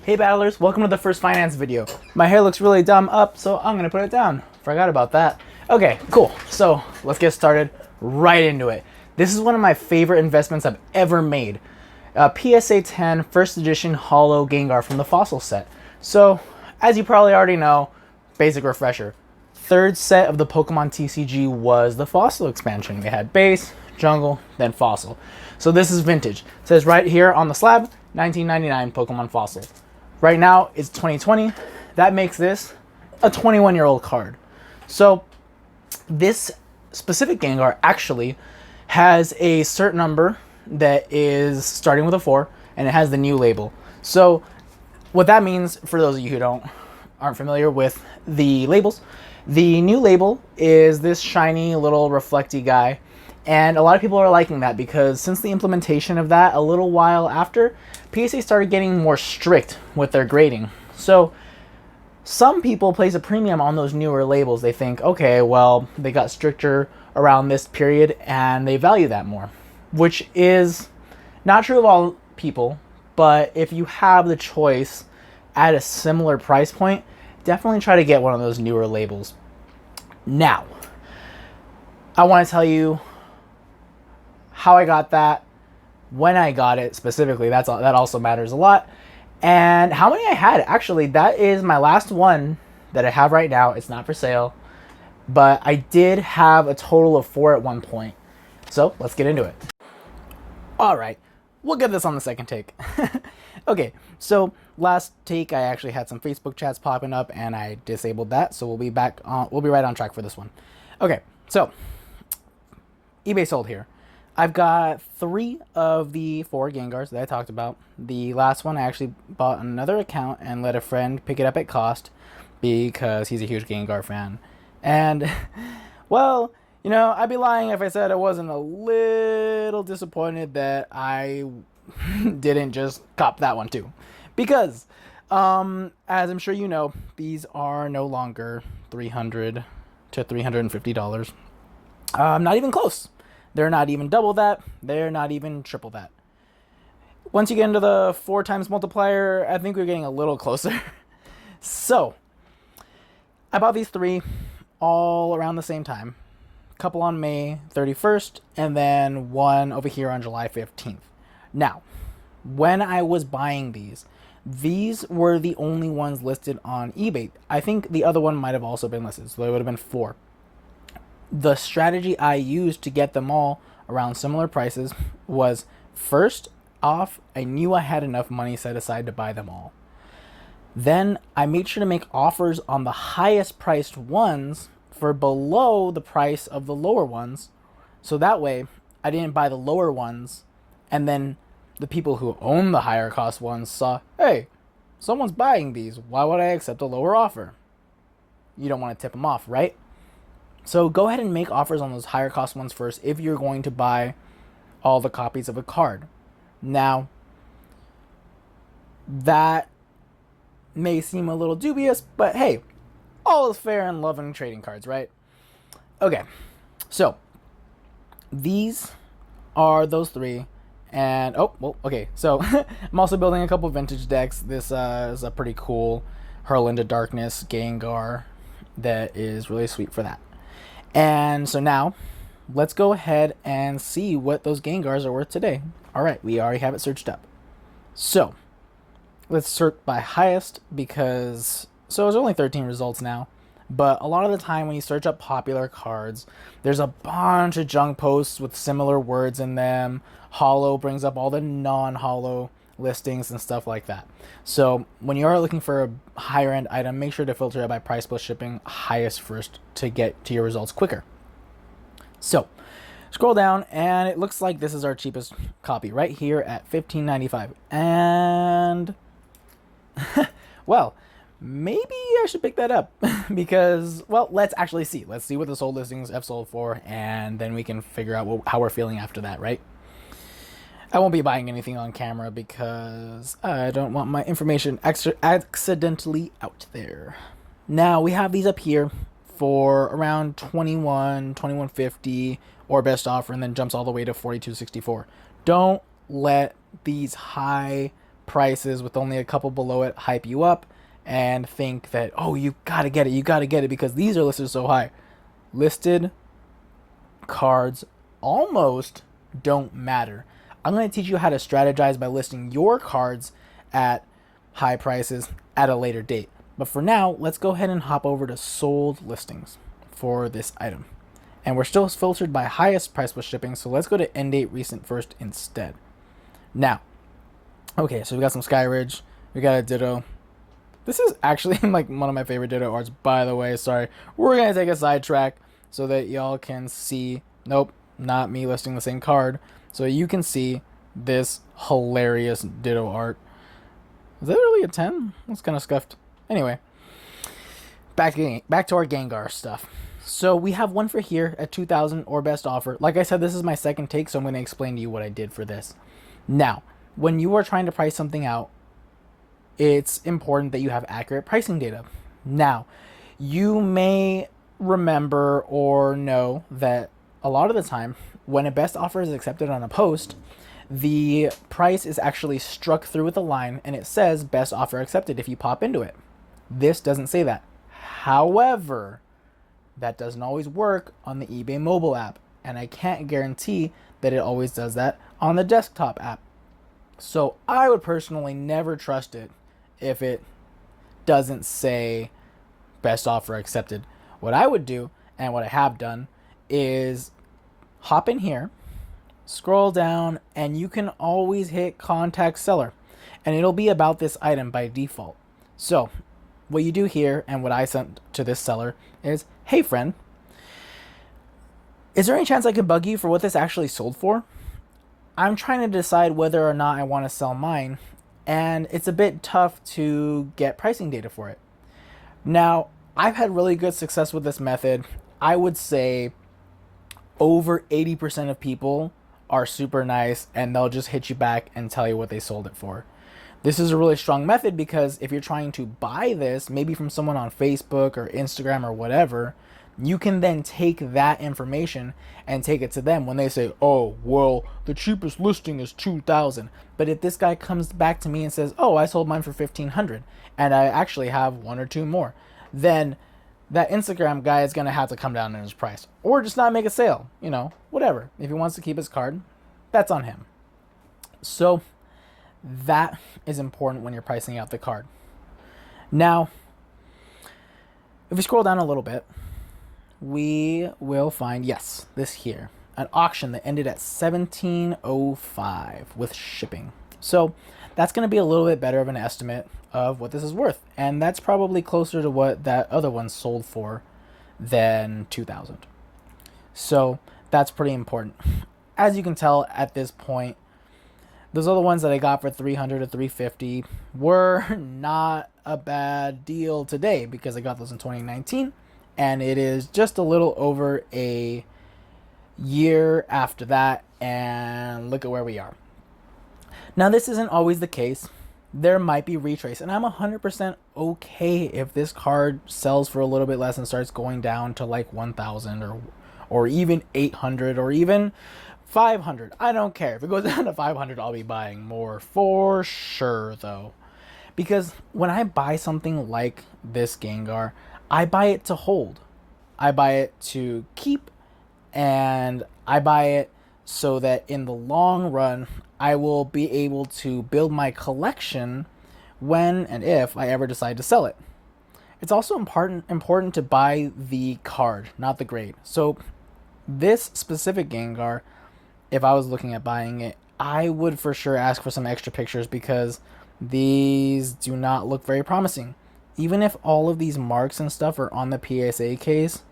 Hey battlers, welcome to the first finance video. My hair looks really dumb up, so I'm gonna put it down. Forgot about that. Okay, cool. So let's get started right into it. This is one of my favorite investments I've ever made. PSA 10 first edition holo Gengar from the Fossil set. So, as you probably already know, basic refresher. Third set of the Pokemon TCG was the Fossil expansion. We had base, jungle, then Fossil. So this is vintage. It says right here on the slab, 1999 Pokemon Fossil. Right now, it's 2020. That makes this a 21-year-old card. So this specific Gengar actually has a certain number that is starting with a 4, and it has the new label. So what that means, for those of you who aren't familiar with the labels, the new label is this shiny little reflecty guy. And a lot of people are liking that because since the implementation of that a little while after, PSA started getting more strict with their grading. So some people place a premium on those newer labels. They think, okay, well, they got stricter around this period and they value that more, which is not true of all people. But if you have the choice at a similar price point, definitely try to get one of those newer labels. Now, I want to tell you how I got that, when I got it specifically. That also matters a lot. And how many I had. Actually, that is my last one that I have right now. It's not for sale, but I did have a total of 4 at one point. So let's get into it. All right, we'll get this on the second take. Okay, so last take I actually had some Facebook chats popping up and I disabled that, so we'll be back on, we'll be right on track for this one. Okay, so eBay sold here. I've got 3 of the 4 Gengars that I talked about. The last one I actually bought on another account and let a friend pick it up at cost because he's a huge Gengar fan. And, well, you know, I'd be lying if I said I wasn't a little disappointed that I didn't just cop that one too. Because, as I'm sure you know, these are no longer $300 to $350. Not even close. They're not even double that. They're not even triple that. Once you get into the 4 times multiplier, I think we're getting a little closer. So, I bought these 3 all around the same time. A couple on May 31st, and then one over here on July 15th. Now, when I was buying these were the only ones listed on eBay. I think the other one might have also been listed, so there would have been 4. The strategy I used to get them all around similar prices was, first off, I knew I had enough money set aside to buy them all. Then I made sure to make offers on the highest priced ones for below the price of the lower ones. So that way I didn't buy the lower ones and then the people who own the higher cost ones saw, hey, someone's buying these. Why would I accept a lower offer? You don't want to tip them off, right? So go ahead and make offers on those higher cost ones first if you're going to buy all the copies of a card. Now, that may seem a little dubious, but hey, all is fair in love and trading cards, right? Okay, so these are those 3. And, oh, well, okay, so I'm also building a couple vintage decks. This is a pretty cool Hurl into Darkness Gengar that is really sweet for that. And so now, let's go ahead and see what those Gengars are worth today. Alright, we already have it searched up. So, let's search by highest because, so there's only 13 results now. But a lot of the time when you search up popular cards, there's a bunch of junk posts with similar words in them. Holo brings up all the non-holo listings and stuff like that. So when you are looking for a higher end item, make sure to filter it by price plus shipping highest first to get to your results quicker. So scroll down and it looks like this is our cheapest copy right here at $15.95. And well, maybe I should pick that up because, well, let's actually see. Let's see what the sold listings have sold for, and then we can figure out how we're feeling after that, right? I won't be buying anything on camera because I don't want my information accidentally out there. Now, we have these up here for around $21.50 or best offer, and then jumps all the way to $42.64. Don't let these high prices with only a couple below it hype you up and think that, oh, you gotta get it because these are listed so high. Listed cards almost don't matter. I'm going to teach you how to strategize by listing your cards at high prices at a later date. But for now, let's go ahead and hop over to sold listings for this item. And we're still filtered by highest price plus shipping, so let's go to end date recent first instead. Now, okay, so we got some Skyridge, we got a Ditto. This is actually like one of my favorite Ditto arts, by the way. Sorry, we're gonna take a sidetrack so that y'all can see. Nope, not me listing the same card. So you can see this hilarious Ditto art. Is that really a 10? That's kind of scuffed. Anyway, back to our Gengar stuff. So we have one for here at 2,000 or best offer. Like I said, this is my second take, so I'm going to explain to you what I did for this. Now, when you are trying to price something out, it's important that you have accurate pricing data. Now, you may remember or know that a lot of the time, when a best offer is accepted on a post, the price is actually struck through with a line and it says best offer accepted if you pop into it. This doesn't say that. However, that doesn't always work on the eBay mobile app, and I can't guarantee that it always does that on the desktop app. So I would personally never trust it if it doesn't say best offer accepted. What I would do, and what I have done, is hop in here, scroll down, and you can always hit contact seller, and it'll be about this item by default. So what you do here, and what I sent to this seller, is, hey friend, is there any chance I could bug you for what this actually sold for? I'm trying to decide whether or not I want to sell mine, and it's a bit tough to get pricing data for it. Now, I've had really good success with this method. I would say over 80% of people are super nice, and they'll just hit you back and tell you what they sold it for. This is a really strong method because if you're trying to buy this, maybe from someone on Facebook or Instagram or whatever, you can then take that information and take it to them when they say, oh, well, the cheapest listing is 2,000. But if this guy comes back to me and says, oh, I sold mine for 1,500 and I actually have one or two more, then that Instagram guy is going to have to come down in his price or just not make a sale, whatever. If he wants to keep his card, that's on him. So that is important when you're pricing out the card. Now, if we scroll down a little bit, we will find, yes, this here, an auction that ended at 1705 with shipping. So that's going to be a little bit better of an estimate of what this is worth. And that's probably closer to what that other one sold for than 2,000. So that's pretty important. As you can tell at this point, those other ones that I got for 300 to 350 were not a bad deal today because I got those in 2019. And it is just a little over a year after that. And look at where we are. Now, this isn't always the case. There might be retrace. And I'm 100% okay if this card sells for a little bit less and starts going down to like 1,000 or even 800 or even 500. I don't care. If it goes down to 500, I'll be buying more for sure, though. Because when I buy something like this Gengar, I buy it to hold. I buy it to keep. And I buy it so that in the long run, I will be able to build my collection when and if I ever decide to sell it. It's also important to buy the card, not the grade. So this specific Gengar, if I was looking at buying it, I would for sure ask for some extra pictures because these do not look very promising. Even if all of these marks and stuff are on the PSA case,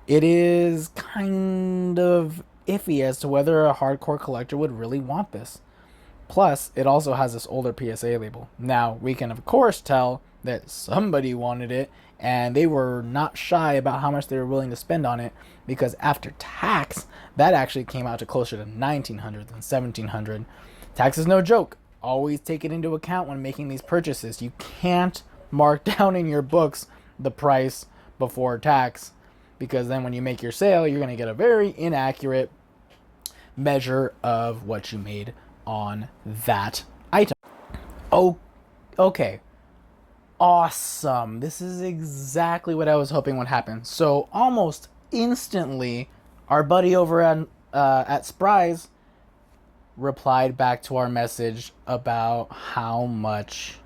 it is kind of iffy as to whether a hardcore collector would really want this. Plus, it also has this older PSA label. Now, we can of course tell that somebody wanted it and they were not shy about how much they were willing to spend on it, because after tax, that actually came out to closer to $1,900 than $1,700. Tax is no joke. Always take it into account when making these purchases. You can't mark down in your books the price before tax, because then when you make your sale, you're going to get a very inaccurate measure of what you made on that item. Oh, okay. Awesome. This is exactly what I was hoping would happen. So almost instantly, our buddy over at Spry's replied back to our message about how much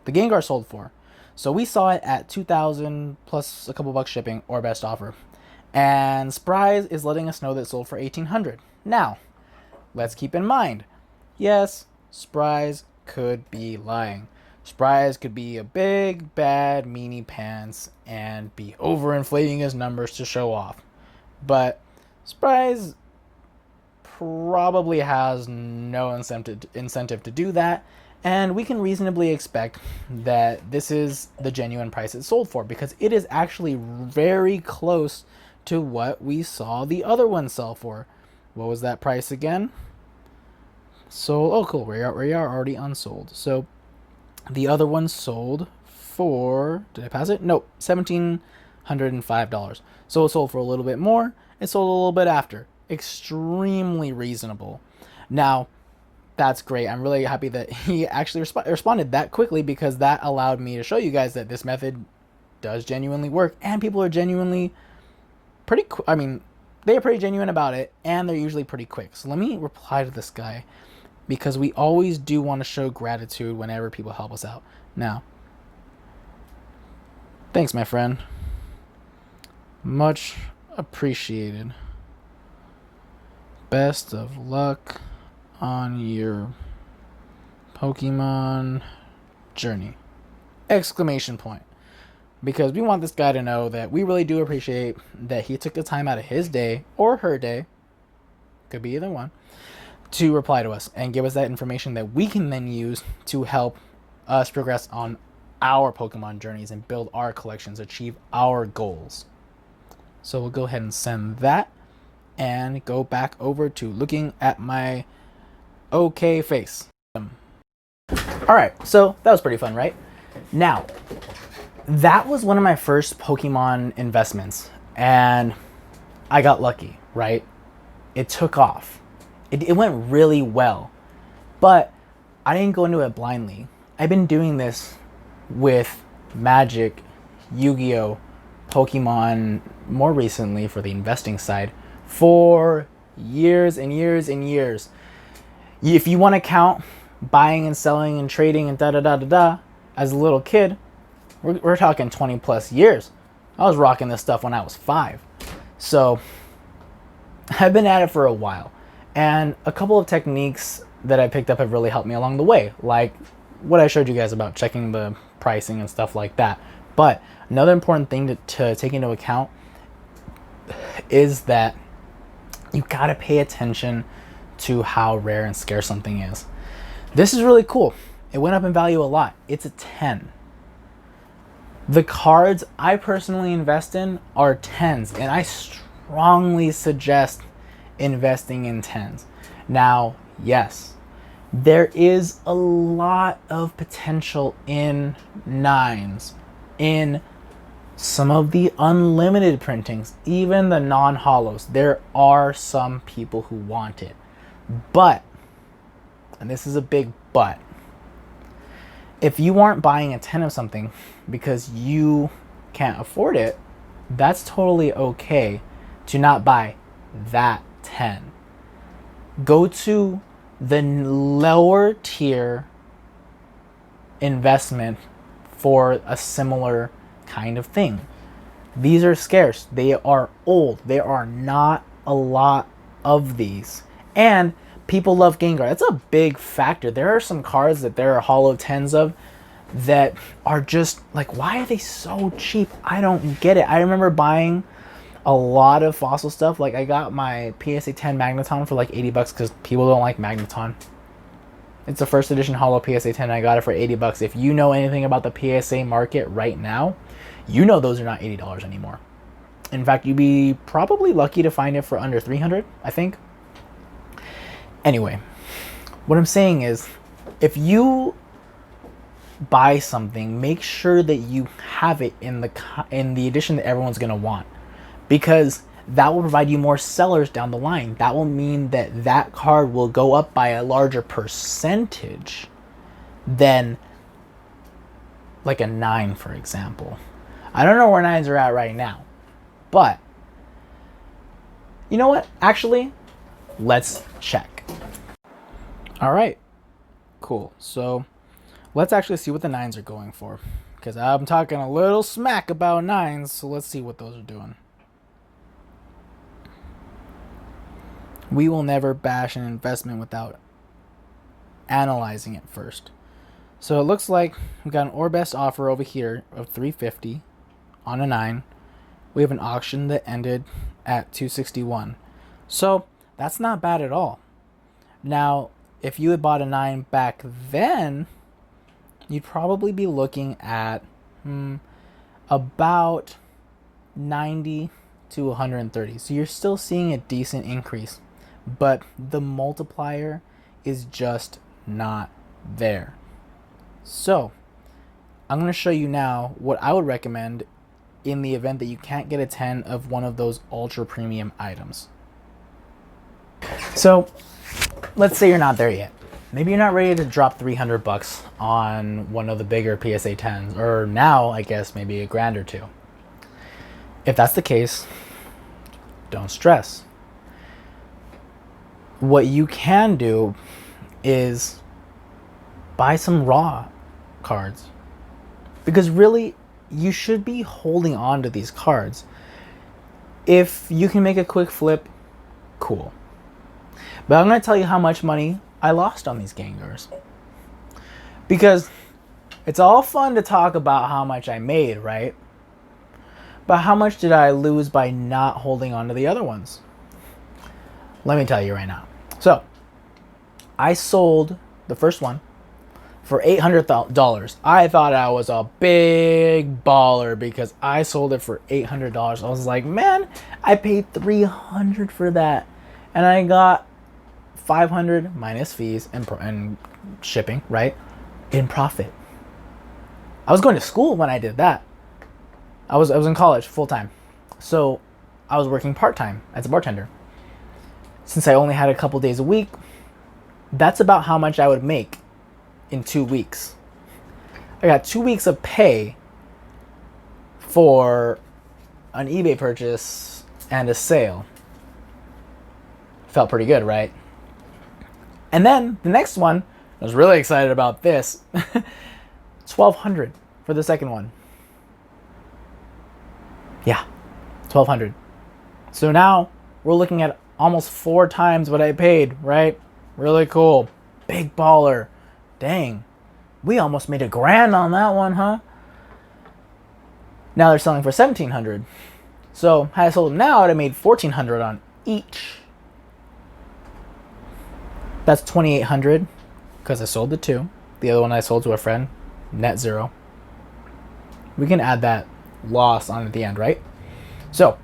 the Gengar sold for. So we saw it at 2,000 plus a couple bucks shipping or best offer. And Spry's is letting us know that it sold for 1,800. Now, let's keep in mind, yes, Spry's could be lying. Spry's could be a big, bad meanie pants and be overinflating his numbers to show off. But Spry's probably has no incentive to do that, and we can reasonably expect that this is the genuine price it sold for, because it is actually very close to what we saw the other one sell for. What was that price again? So, oh cool, we are already unsold. So the other one sold for, did I pass it? Nope, $1,705. So it sold for a little bit more. It sold a little bit after. Extremely reasonable. Now, that's great. I'm really happy that he actually responded that quickly, because that allowed me to show you guys that this method does genuinely work, and people are genuinely pretty I mean, they are pretty genuine about it, and they're usually pretty quick. So let me reply to this guy, because we always do want to show gratitude whenever people help us out. Now, thanks, my friend. Much appreciated. Best of luck on your Pokemon journey! Exclamation point. Because we want this guy to know that we really do appreciate that he took the time out of his day, or her day, could be either one, to reply to us and give us that information that we can then use to help us progress on our Pokemon journeys and build our collections, achieve our goals. So we'll go ahead and send that and go back over to looking at my okay face. Alright, so that was pretty fun, right? Now, that was one of my first Pokemon investments, and I got lucky, right? It took off. It went really well, but I didn't go into it blindly. I've been doing this with Magic, Yu-Gi-Oh, Pokemon, more recently for the investing side, for years and years and years. If you want to count buying and selling and trading and da-da-da-da-da, as a little kid, we're talking 20 plus years. I was rocking this stuff when I was 5. So I've been at it for a while. And a couple of techniques that I picked up have really helped me along the way. Like what I showed you guys about checking the pricing and stuff like that. But another important thing to take into account is that you gotta pay attention to how rare and scarce something is. This is really cool. It went up in value a lot. It's a 10. The cards I personally invest in are 10s, and I strongly suggest investing in 10s. Now, yes, there is a lot of potential in 9s, in some of the unlimited printings, even the non-holos. There are some people who want it. But, and this is a big but, if you aren't buying a 10 of something because you can't afford it, that's totally okay to not buy that 10. Go to the lower tier investment for a similar kind of thing. These are scarce. They are old. There are not a lot of these. And people love Gengar. That's a big factor. There are some cards that there are holo 10s of that are just like, why are they so cheap? I don't get it. I remember buying a lot of fossil stuff. Like I got my PSA 10 Magneton for like 80 bucks because people don't like Magneton. It's a first edition holo PSA 10. I got it for 80 bucks. If you know anything about the PSA market right now, you know those are not $80 anymore. In fact, you'd be probably lucky to find it for under 300, I think. Anyway, what I'm saying is, if you buy something, make sure that you have it in the edition that everyone's going to want, because that will provide you more sellers down the line. That will mean that that card will go up by a larger percentage than like a 9, for example. I don't know where 9s are at right now, but you know what? Actually, let's check. All right, cool. So let's actually see what the 9s are going for, because I'm talking a little smack about 9s, so let's see what those are doing. We will never bash an investment without analyzing it first. So it looks like we got an or best offer over here of $350 on a 9. We have an auction that ended at $261. So that's not bad at all. Now, if you had bought a 9 back then, you'd probably be looking at about 90 to 130. So you're still seeing a decent increase, but the multiplier is just not there. So I'm going to show you now what I would recommend in the event that you can't get a 10 of one of those ultra premium items. So let's say you're not there yet. Maybe you're not ready to drop $300 on one of the bigger PSA 10s, or now I guess maybe $1,000 or $2. If that's the case, don't stress. What you can do is buy some raw cards, because really you should be holding on to these cards. If you can make a quick flip, cool. But I'm going to tell you how much money I lost on these Gengars, because it's all fun to talk about how much I made, right? But how much did I lose by not holding on to the other ones? Let me tell you right now. So I sold the first one for $800. I thought I was a big baller because I sold it for $800. I was like, man, I paid $300 for that, and I got $500 minus fees and shipping, right, in profit. I was going to school when I did that. I was in college full time, so I was working part time as a bartender. Since I only had a couple days a week, that's about how much I would make in 2 weeks. I got 2 weeks of pay for an eBay purchase and a sale. Felt pretty good, right? And then the next one, I was really excited about this. $1,200 for the second one. Yeah, $1,200. So now we're looking at almost 4 times what I paid, right? Really cool. Big baller. Dang. We almost made $1,000 on that one, huh? Now they're selling for $1,700. So had I sold them now, I'd have made $1,400 on each. That's $2,800 because I sold the 2. The other one I sold to a friend, net 0. We can add that loss on at the end, right? So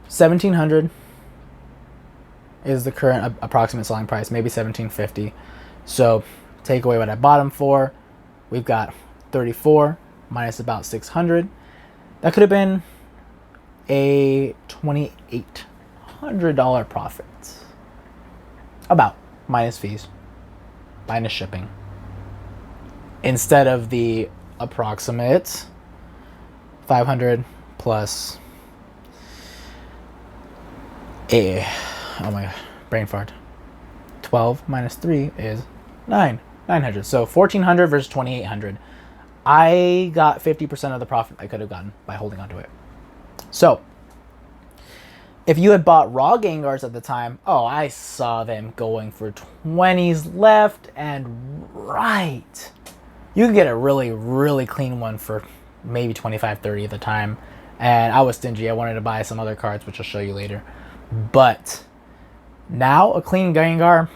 $1,700 is the current approximate selling price, maybe $1,750. So take away what I bought them for. We've got 34 minus about 600. That could have been a $2,800 profit. About, minus fees, minus shipping. Instead of the approximate 500 plus oh my god, brain fart. 12 minus 3 is 900. So 1,400 versus 2,800. I got 50% of the profit I could have gotten by holding on to it. So if you had bought raw Gengars at the time, oh, I saw them going for 20s left and right. You could get a really, really clean one for maybe 25, 30 at the time. And I was stingy. I wanted to buy some other cards, which I'll show you later. But now a clean Gengar,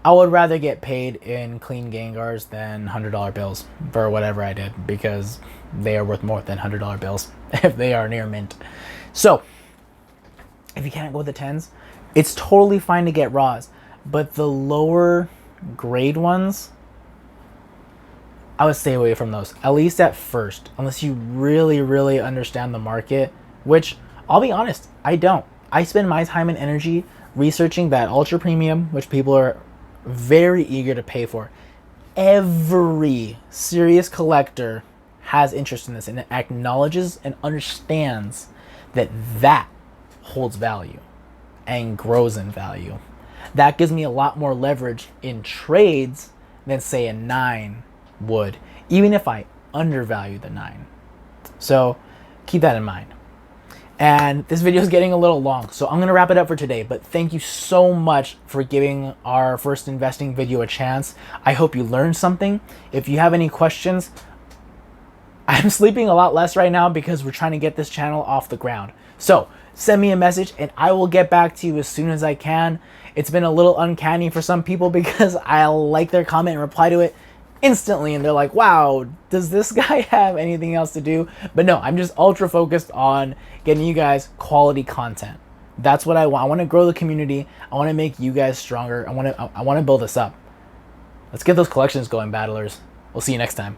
I would rather get paid in clean Gengars than $100 bills for whatever I did, because they are worth more than $100 bills if they are near mint. So if you can't go with the 10s, it's totally fine to get raws, but the lower grade ones, I would stay away from those, at least at first, unless you really, really understand the market, which I'll be honest, I don't. I spend my time and energy researching that ultra premium, which people are very eager to pay for. Every serious collector has interest in this and acknowledges and understands that that holds value and grows in value. That gives me a lot more leverage in trades than say a 9 would, even if I undervalue the 9. So keep that in mind. And this video is getting a little long, so I'm going to wrap it up for today. But thank you so much for giving our first investing video a chance. I hope you learned something. If you have any questions, I'm sleeping a lot less right now because we're trying to get this channel off the ground. So send me a message and I will get back to you as soon as I can. It's been a little uncanny for some people because I'll like their comment and reply to it instantly and they're like, wow, does this guy have anything else to do? But no, I'm just ultra focused on getting you guys quality content. That's what I want. I want to grow the community. I want to make you guys stronger. I want to build this up. Let's get those collections going, battlers. We'll see you next time.